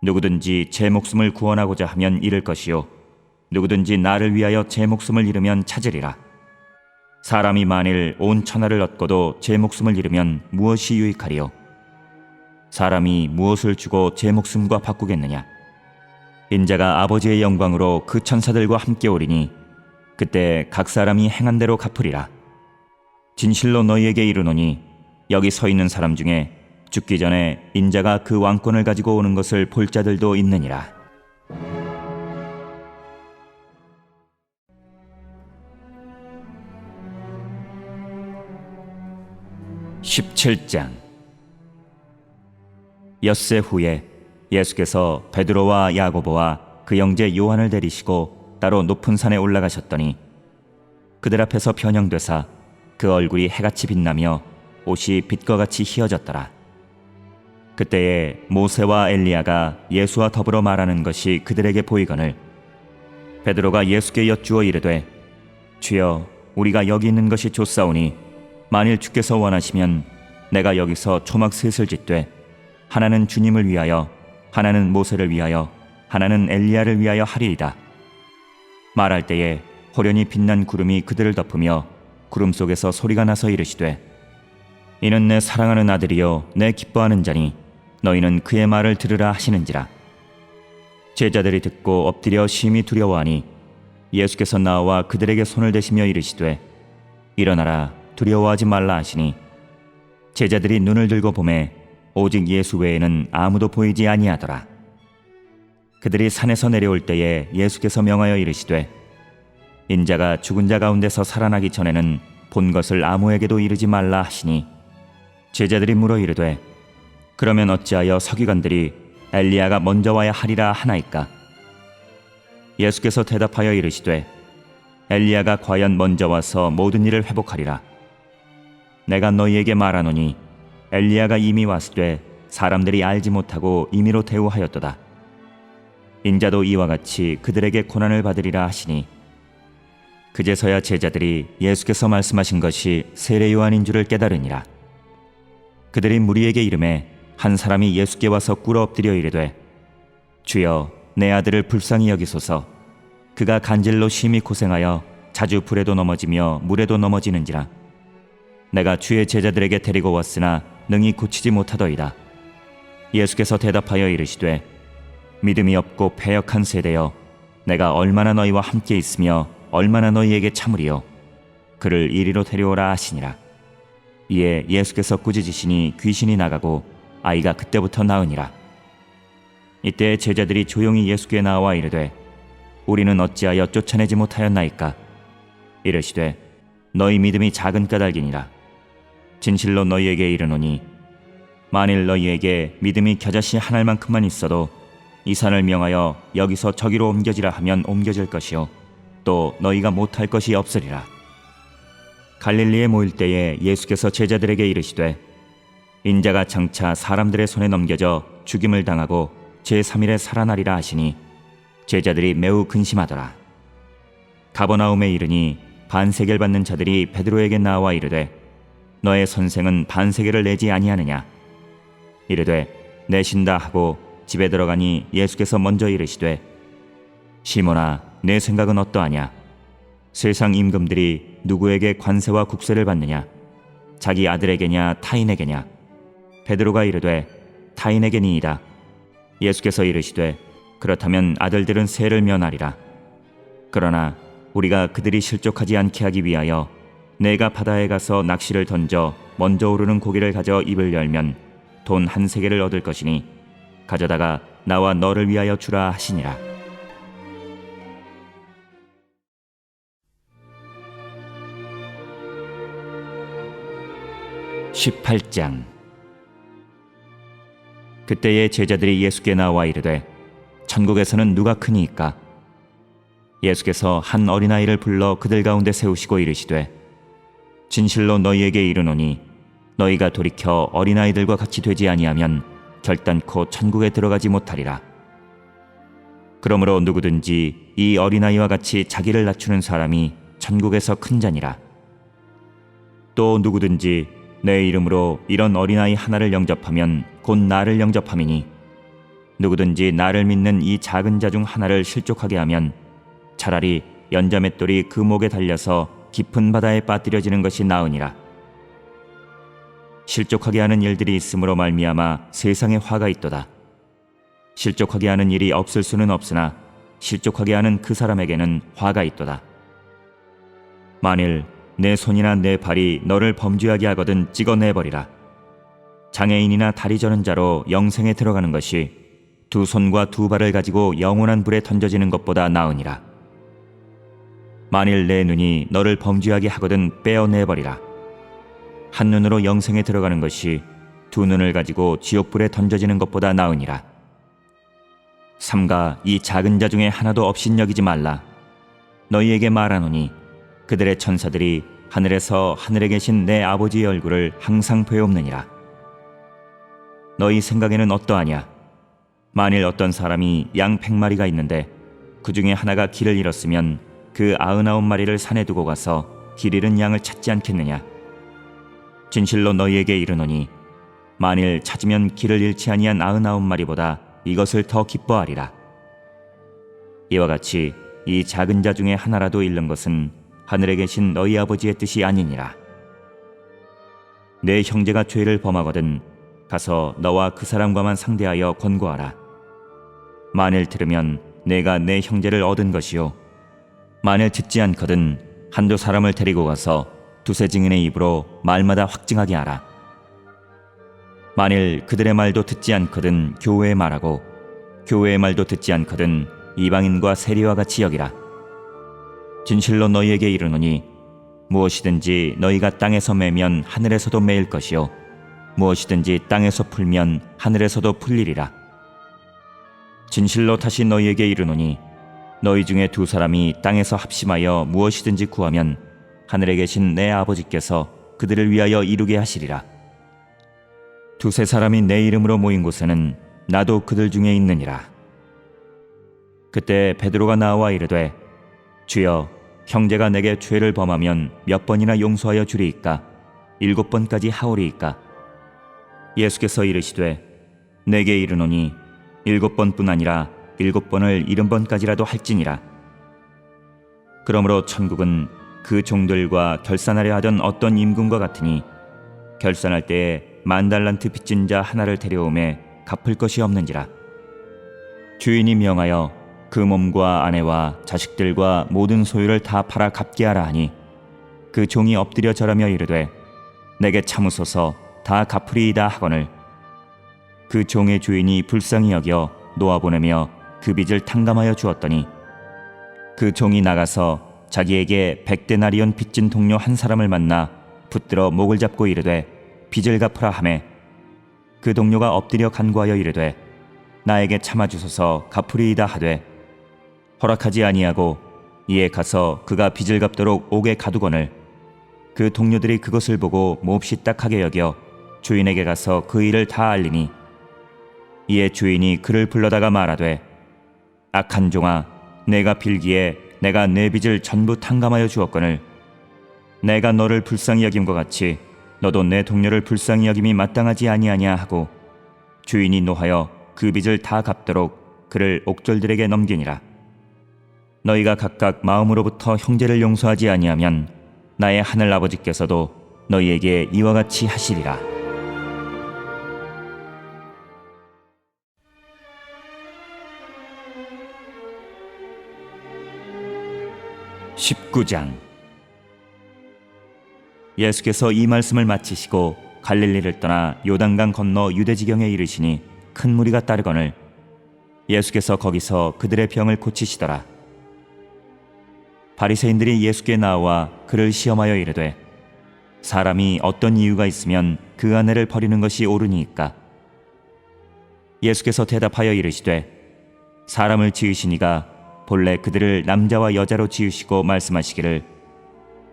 누구든지 제 목숨을 구원하고자 하면 잃을 것이요 누구든지 나를 위하여 제 목숨을 잃으면 찾으리라. 사람이 만일 온 천하를 얻고도 제 목숨을 잃으면 무엇이 유익하리요. 사람이 무엇을 주고 제 목숨과 바꾸겠느냐. 인자가 아버지의 영광으로 그 천사들과 함께 오리니 그때 각 사람이 행한 대로 갚으리라. 진실로 너희에게 이르노니 여기 서 있는 사람 중에 죽기 전에 인자가 그 왕권을 가지고 오는 것을 볼 자들도 있느니라. (17장) 엿새 후에 예수께서 베드로와 야고보와 그 형제 요한을 데리시고 따로 높은 산에 올라가셨더니 그들 앞에서 변형되사 그 얼굴이 해같이 빛나며 옷이 빛과 같이 희어졌더라. 그때에 모세와 엘리야가 예수와 더불어 말하는 것이 그들에게 보이거늘 베드로가 예수께 여쭈어 이르되 주여 우리가 여기 있는 것이 좋사오니 만일 주께서 원하시면 내가 여기서 초막 셋을 짓되 하나는 주님을 위하여, 하나는 모세를 위하여, 하나는 엘리야를 위하여 하리이다. 말할 때에 호련히 빛난 구름이 그들을 덮으며 구름 속에서 소리가 나서 이르시되, 이는 내 사랑하는 아들이요 내 기뻐하는 자니 너희는 그의 말을 들으라 하시는지라. 제자들이 듣고 엎드려 심히 두려워하니 예수께서 나와 그들에게 손을 대시며 이르시되, 일어나라, 두려워하지 말라 하시니, 제자들이 눈을 들고 보매 오직 예수 외에는 아무도 보이지 아니하더라. 그들이 산에서 내려올 때에 예수께서 명하여 이르시되, 인자가 죽은 자 가운데서 살아나기 전에는 본 것을 아무에게도 이르지 말라 하시니, 제자들이 물어 이르되, 그러면 어찌하여 서기관들이 엘리야가 먼저 와야 하리라 하나이까? 예수께서 대답하여 이르시되, 엘리야가 과연 먼저 와서 모든 일을 회복하리라. 내가 너희에게 말하노니 엘리야가 이미 왔으되 사람들이 알지 못하고 임의로 대우하였도다. 인자도 이와 같이 그들에게 고난을 받으리라 하시니, 그제서야 제자들이 예수께서 말씀하신 것이 세례 요한인 줄을 깨달으니라. 그들이 무리에게 이르매 한 사람이 예수께 와서 꿇어 엎드려 이르되, 주여, 내 아들을 불쌍히 여기소서. 그가 간질로 심히 고생하여 자주 불에도 넘어지며 물에도 넘어지는지라. 내가 주의 제자들에게 데리고 왔으나 능히 고치지 못하더이다. 예수께서 대답하여 이르시되, 믿음이 없고 패역한 세대여, 내가 얼마나 너희와 함께 있으며 얼마나 너희에게 참으리요. 그를 이리로 데려오라 하시니라. 이에 예수께서 꾸짖으시니 귀신이 나가고 아이가 그때부터 나으니라. 이때 제자들이 조용히 예수께 나와 이르되, 우리는 어찌하여 쫓아내지 못하였나이까? 이르시되, 너희 믿음이 작은 까닭이니라. 진실로 너희에게 이르노니, 만일 너희에게 믿음이 겨자씨 한 알만큼만 있어도 이 산을 명하여 여기서 저기로 옮겨지라 하면 옮겨질 것이요, 또 너희가 못할 것이 없으리라. 갈릴리에 모일 때에 예수께서 제자들에게 이르시되, 인자가 장차 사람들의 손에 넘겨져 죽임을 당하고 제3일에 살아나리라 하시니, 제자들이 매우 근심하더라. 가버나움에 이르니 반세겔 받는 자들이 베드로에게 나와 이르되, 너의 선생은 반세겔을 내지 아니하느냐? 이르되, 내신다 하고 집에 들어가니 예수께서 먼저 이르시되, 시몬아, 내 생각은 어떠하냐? 세상 임금들이 누구에게 관세와 국세를 받느냐? 자기 아들에게냐 타인에게냐? 베드로가 이르되, 타인에게니이다. 예수께서 이르시되, 그렇다면 아들들은 세를 면하리라. 그러나 우리가 그들이 실족하지 않게 하기 위하여 내가 바다에 가서 낚시를 던져 먼저 오르는 고기를 가져 입을 열면 돈 한 세겔을 얻을 것이니 가져다가 나와 너를 위하여 주라 하시니라. 18장. 그때에 제자들이 예수께 나와 이르되, 천국에서는 누가 크니이까? 예수께서 한 어린아이를 불러 그들 가운데 세우시고 이르시되, 진실로 너희에게 이르노니 너희가 돌이켜 어린아이들과 같이 되지 아니하면 결단코 천국에 들어가지 못하리라. 그러므로 누구든지 이 어린아이와 같이 자기를 낮추는 사람이 천국에서 큰 자니라. 또 누구든지 내 이름으로 이런 어린아이 하나를 영접하면 곧 나를 영접함이니, 누구든지 나를 믿는 이 작은 자 중 하나를 실족하게 하면 차라리 연자맷돌이 그 목에 달려서 깊은 바다에 빠뜨려지는 것이 나으니라. 실족하게 하는 일들이 있으므로 말미암아 세상에 화가 있도다. 실족하게 하는 일이 없을 수는 없으나 실족하게 하는 그 사람에게는 화가 있도다. 만일 내 손이나 내 발이 너를 범죄하게 하거든 찍어내버리라. 장애인이나 다리 저는 자로 영생에 들어가는 것이 두 손과 두 발을 가지고 영원한 불에 던져지는 것보다 나으니라. 만일 내 눈이 너를 범죄하게 하거든 빼어내버리라. 한 눈으로 영생에 들어가는 것이 두 눈을 가지고 지옥불에 던져지는 것보다 나으니라. 삼가 이 작은 자 중에 하나도 업신여기지 말라. 너희에게 말하노니 그들의 천사들이 하늘에서 하늘에 계신 내 아버지의 얼굴을 항상 배옵느니라. 너희 생각에는 어떠하냐? 만일 어떤 사람이 양 100마리가 있는데 그 중에 하나가 길을 잃었으면 그 99마리를 산에 두고 가서 길 잃은 양을 찾지 않겠느냐? 진실로 너희에게 이르노니 만일 찾으면 길을 잃지 아니한 99마리보다 이것을 더 기뻐하리라. 이와 같이 이 작은 자 중에 하나라도 잃는 것은 하늘에 계신 너희 아버지의 뜻이 아니니라. 내 형제가 죄를 범하거든 가서 너와 그 사람과만 상대하여 권고하라. 만일 들으면 내가 내 형제를 얻은 것이요, 만일 듣지 않거든 한두 사람을 데리고 가서 두세 증인의 입으로 말마다 확증하게 하라. 만일 그들의 말도 듣지 않거든 교회의 말하고 교회의 말도 듣지 않거든 이방인과 세리와 같이 여기라. 진실로 너희에게 이르노니 무엇이든지 너희가 땅에서 매면 하늘에서도 매일 것이요 무엇이든지 땅에서 풀면 하늘에서도 풀리리라. 진실로 다시 너희에게 이르노니 너희 중에 두 사람이 땅에서 합심하여 무엇이든지 구하면 하늘에 계신 내 아버지께서 그들을 위하여 이루게 하시리라. 두세 사람이 내 이름으로 모인 곳에는 나도 그들 중에 있느니라. 그때 베드로가 나와 이르되 주여, 형제가 내게 죄를 범하면 몇 번이나 용서하여 주리이까? 7번까지 하오리이까? 예수께서 이르시되 내게 이르노니 7번뿐 아니라 7번을 70번까지라도 할지니라. 그러므로 천국은 그 종들과 결산하려 하던 어떤 임금과 같으니 결산할 때에 10,000달란트 빚진 자 하나를 데려오매 갚을 것이 없는지라. 주인이 명하여 그 몸과 아내와 자식들과 모든 소유를 다 팔아 갚게 하라 하니 그 종이 엎드려 절하며 이르되 내게 참으소서 다 갚으리이다 하거늘 그 종의 주인이 불쌍히 여겨 놓아보내며 그 빚을 탕감하여 주었더니 그 종이 나가서 자기에게 100데나리온 빚진 동료 한 사람을 만나 붙들어 목을 잡고 이르되 빚을 갚으라 하매 그 동료가 엎드려 간구하여 이르되 나에게 참아주소서 갚으리이다 하되 허락하지 아니하고 이에 가서 그가 빚을 갚도록 옥에 가두거늘 그 동료들이 그것을 보고 몹시 딱하게 여겨 주인에게 가서 그 일을 다 알리니 이에 주인이 그를 불러다가 말하되 악한 종아, 내가 빌기에 내가 내 빚을 전부 탕감하여 주었거늘 내가 너를 불쌍히 여김과 같이 너도 내 동료를 불쌍히 여김이 마땅하지 아니하냐 하고 주인이 노하여 그 빚을 다 갚도록 그를 옥졸들에게 넘기니라. 너희가 각각 마음으로부터 형제를 용서하지 아니하면 나의 하늘 아버지께서도 너희에게 이와 같이 하시리라. 19장. 예수께서 이 말씀을 마치시고 갈릴리를 떠나 요단강 건너 유대지경에 이르시니 큰 무리가 따르거늘 예수께서 거기서 그들의 병을 고치시더라. 바리새인들이 예수께 나와 그를 시험하여 이르되 사람이 어떤 이유가 있으면 그 아내를 버리는 것이 옳으니이까? 예수께서 대답하여 이르시되 사람을 지으시니가 본래 그들을 남자와 여자로 지으시고 말씀하시기를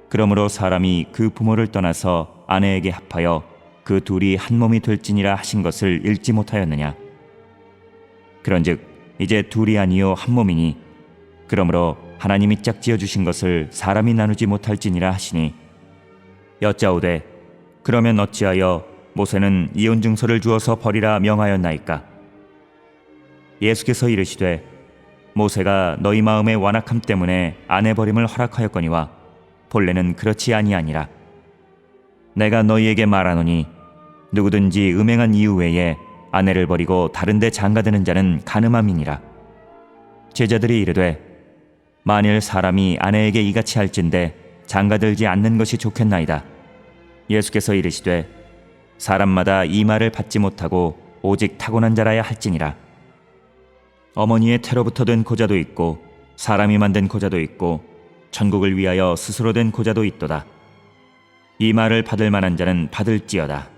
그러므로 사람이 그 부모를 떠나서 아내에게 합하여 그 둘이 한 몸이 될지니라 하신 것을 읽지 못하였느냐? 그런즉 이제 둘이 아니요 한 몸이니 그러므로 하나님이 짝지어 주신 것을 사람이 나누지 못할지니라 하시니 여짜오되 그러면 어찌하여 모세는 이혼 증서를 주어서 버리라 명하였나이까? 예수께서 이르시되 모세가 너희 마음의 완악함 때문에 아내 버림을 허락하였거니와 본래는 그렇지 아니하니라. 내가 너희에게 말하노니 누구든지 음행한 이유 외에 아내를 버리고 다른 데 장가드는 자는 간음함이니라. 제자들이 이르되 만일 사람이 아내에게 이같이 할진대 장가들지 않는 것이 좋겠나이다. 예수께서 이르시되 사람마다 이 말을 받지 못하고 오직 타고난 자라야 할지니라. 어머니의 태로부터 된 고자도 있고 사람이 만든 고자도 있고 천국을 위하여 스스로 된 고자도 있도다. 이 말을 받을 만한 자는 받을지어다.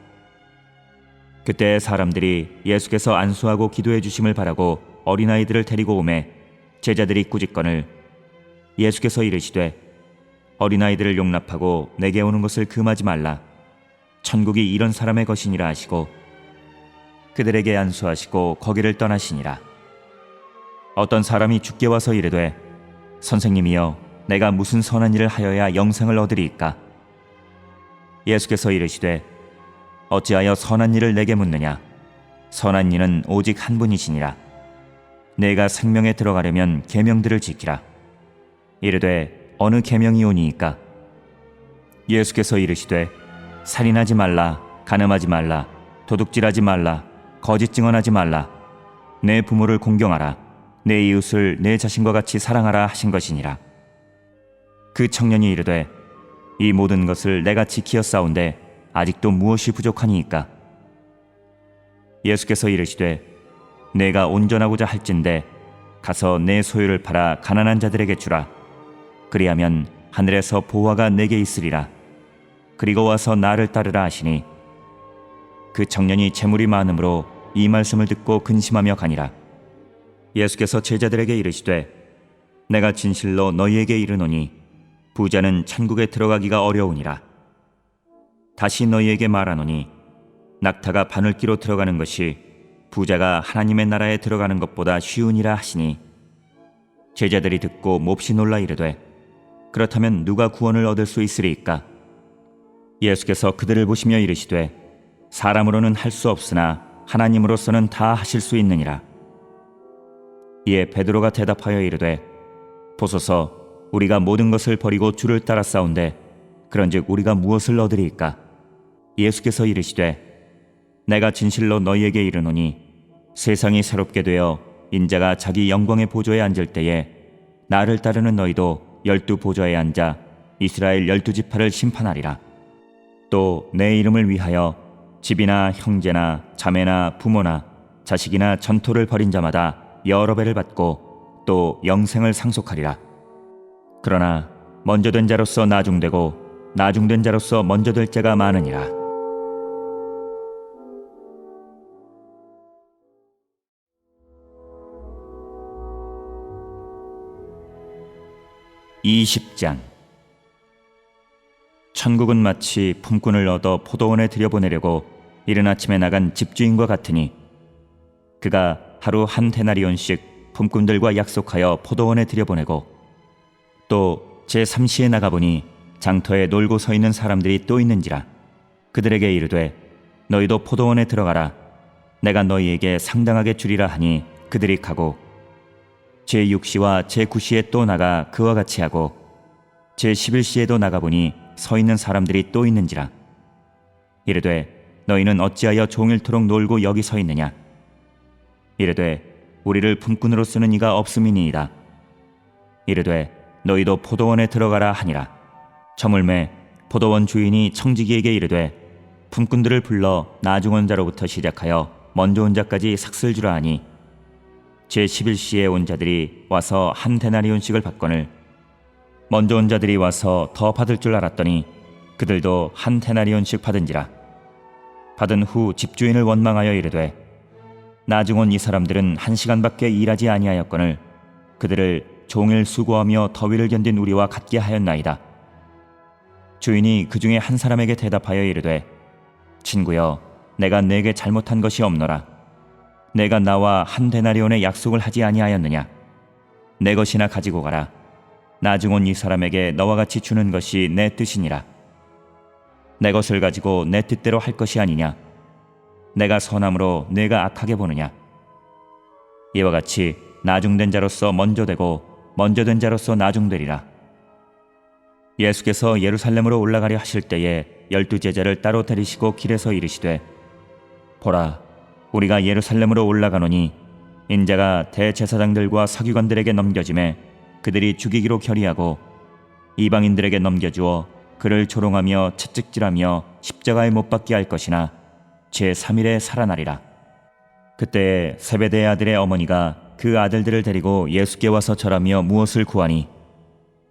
그때 사람들이 예수께서 안수하고 기도해 주심을 바라고 어린아이들을 데리고 오매 제자들이 꾸짖거늘 예수께서 이르시되 어린아이들을 용납하고 내게 오는 것을 금하지 말라. 천국이 이런 사람의 것이니라 하시고 그들에게 안수하시고 거기를 떠나시니라. 어떤 사람이 주께 와서 이르되 선생님이여 내가 무슨 선한 일을 하여야 영생을 얻으리이까? 예수께서 이르시되 어찌하여 선한 일을 내게 묻느냐? 선한 이는 오직 한 분이시니라. 내가 생명에 들어가려면 계명들을 지키라. 이르되 어느 계명이 오니이까? 예수께서 이르시되 살인하지 말라, 간음하지 말라, 도둑질하지 말라, 거짓 증언하지 말라, 내 부모를 공경하라, 내 이웃을 내 자신과 같이 사랑하라 하신 것이니라. 그 청년이 이르되 이 모든 것을 내가 지키었사온데 아직도 무엇이 부족하니이까? 예수께서 이르시되 내가 온전하고자 할진대 가서 내 소유를 팔아 가난한 자들에게 주라. 그리하면 하늘에서 보화가 내게 있으리라. 그리고 와서 나를 따르라 하시니 그 청년이 재물이 많음으로 이 말씀을 듣고 근심하며 가니라. 예수께서 제자들에게 이르시되 내가 진실로 너희에게 이르노니 부자는 천국에 들어가기가 어려우니라. 다시 너희에게 말하노니 낙타가 바늘기로 들어가는 것이 부자가 하나님의 나라에 들어가는 것보다 쉬우니라 하시니 제자들이 듣고 몹시 놀라 이르되 그렇다면 누가 구원을 얻을 수 있으리이까? 예수께서 그들을 보시며 이르시되 사람으로는 할 수 없으나 하나님으로서는 다 하실 수 있느니라. 이에 베드로가 대답하여 이르되 보소서 우리가 모든 것을 버리고 주를 따랐사온데 그런즉 우리가 무엇을 얻으리이까? 예수께서 이르시되 내가 진실로 너희에게 이르노니 세상이 새롭게 되어 인자가 자기 영광의 보좌에 앉을 때에 나를 따르는 너희도 12 보좌에 앉아 이스라엘 12지파를 심판하리라. 또 내 이름을 위하여 집이나 형제나 자매나 부모나 자식이나 전토를 벌인 자마다 여러 배를 받고 또 영생을 상속하리라. 그러나 먼저 된 자로서 나중되고 나중된 자로서 먼저 될 자가 많으니라. (20장) 천국은 마치 품꾼을 얻어 포도원에 들여보내려고 이른 아침에 나간 집주인과 같으니 그가 하루 한 데나리온씩 품꾼들과 약속하여 포도원에 들여보내고 또 제3시에 나가보니 장터에 놀고 서 있는 사람들이 또 있는지라. 그들에게 이르되 너희도 포도원에 들어가라. 내가 너희에게 상당하게 주리라 하니 그들이 가고 제6시와 제9시에 또 나가 그와 같이 하고 제11시에도 나가보니 서 있는 사람들이 또 있는지라. 이르되 너희는 어찌하여 종일토록 놀고 여기 서 있느냐? 이르되 우리를 품꾼으로 쓰는 이가 없음이니이다. 이르되 너희도 포도원에 들어가라 하니라. 저물매 포도원 주인이 청지기에게 이르되 품꾼들을 불러 나중 온 자로부터 시작하여 먼저 온 자까지 삭슬 주라 하니 제11시에 온 자들이 와서 한 데나리온씩을 받거늘 먼저 온 자들이 와서 더 받을 줄 알았더니 그들도 한 데나리온씩 받은지라. 받은 후 집주인을 원망하여 이르되 나중 온 이 사람들은 1시간밖에 일하지 아니하였거늘 그들을 종일 수고하며 더위를 견딘 우리와 같게 하였나이다. 주인이 그 중에 한 사람에게 대답하여 이르되 친구여 내가 네게 잘못한 것이 없노라. 내가 나와 한 데나리온의 약속을 하지 아니하였느냐? 내 것이나 가지고 가라. 나중 온 이 사람에게 너와 같이 주는 것이 내 뜻이니라. 내 것을 가지고 내 뜻대로 할 것이 아니냐? 내가 선함으로 내가 악하게 보느냐? 이와 같이 나중된 자로서 먼저 되고 먼저 된 자로서 나중되리라. 예수께서 예루살렘으로 올라가려 하실 때에 12 제자를 따로 데리시고 길에서 이르시되 보라 우리가 예루살렘으로 올라가노니 인자가 대제사장들과 서기관들에게 넘겨지매 그들이 죽이기로 결의하고 이방인들에게 넘겨주어 그를 조롱하며 채찍질하며 십자가에 못 박게 할 것이나 제3일에 살아나리라. 그때에 세베대의 아들의 어머니가 그 아들들을 데리고 예수께 와서 절하며 무엇을 구하니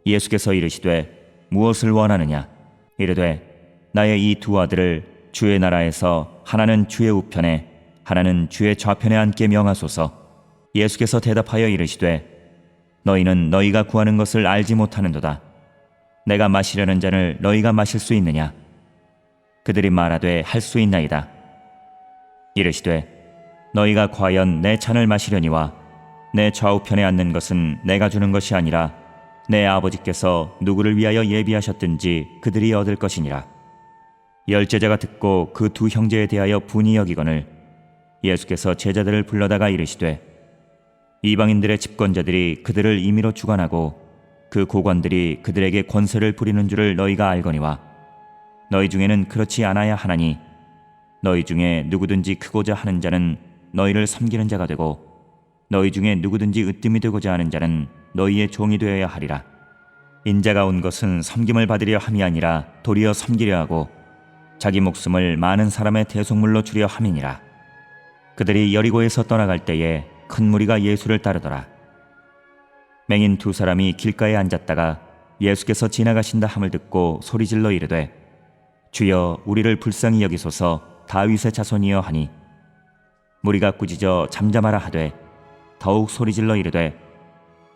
예수께서 이르시되 무엇을 원하느냐? 이르되 나의 이 두 아들을 주의 나라에서 하나는 주의 우편에 하나는 주의 좌편에 앉게 명하소서. 예수께서 대답하여 이르시되 너희는 너희가 구하는 것을 알지 못하는도다. 내가 마시려는 잔을 너희가 마실 수 있느냐? 그들이 말하되 할 수 있나이다. 이르시되 너희가 과연 내 잔을 마시려니와 내 좌우편에 앉는 것은 내가 주는 것이 아니라 내 아버지께서 누구를 위하여 예비하셨든지 그들이 얻을 것이니라. 열제자가 듣고 그 두 형제에 대하여 분이 여기거늘 예수께서 제자들을 불러다가 이르시되 이방인들의 집권자들이 그들을 임의로 주관하고 그 고관들이 그들에게 권세를 부리는 줄을 너희가 알거니와 너희 중에는 그렇지 않아야 하나니 너희 중에 누구든지 크고자 하는 자는 너희를 섬기는 자가 되고 너희 중에 누구든지 으뜸이 되고자 하는 자는 너희의 종이 되어야 하리라. 인자가 온 것은 섬김을 받으려 함이 아니라 도리어 섬기려 하고 자기 목숨을 많은 사람의 대속물로 주려 함이니라. 그들이 여리고에서 떠나갈 때에 큰 무리가 예수를 따르더라. 맹인 두 사람이 길가에 앉았다가 예수께서 지나가신다 함을 듣고 소리질러 이르되 주여 우리를 불쌍히 여기소서 다윗의 자손이여 하니 무리가 꾸짖어 잠잠하라 하되 더욱 소리질러 이르되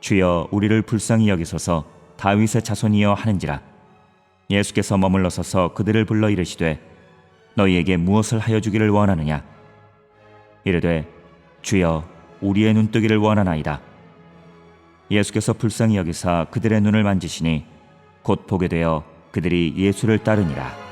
주여 우리를 불쌍히 여기소서 다윗의 자손이여 하는지라. 예수께서 머물러 서서 그들을 불러 이르시되 너희에게 무엇을 하여 주기를 원하느냐. 이르되 주여 우리의 눈뜨기를 원하나이다. 예수께서 불쌍히 여기사 그들의 눈을 만지시니 곧 보게 되어 그들이 예수를 따르니라.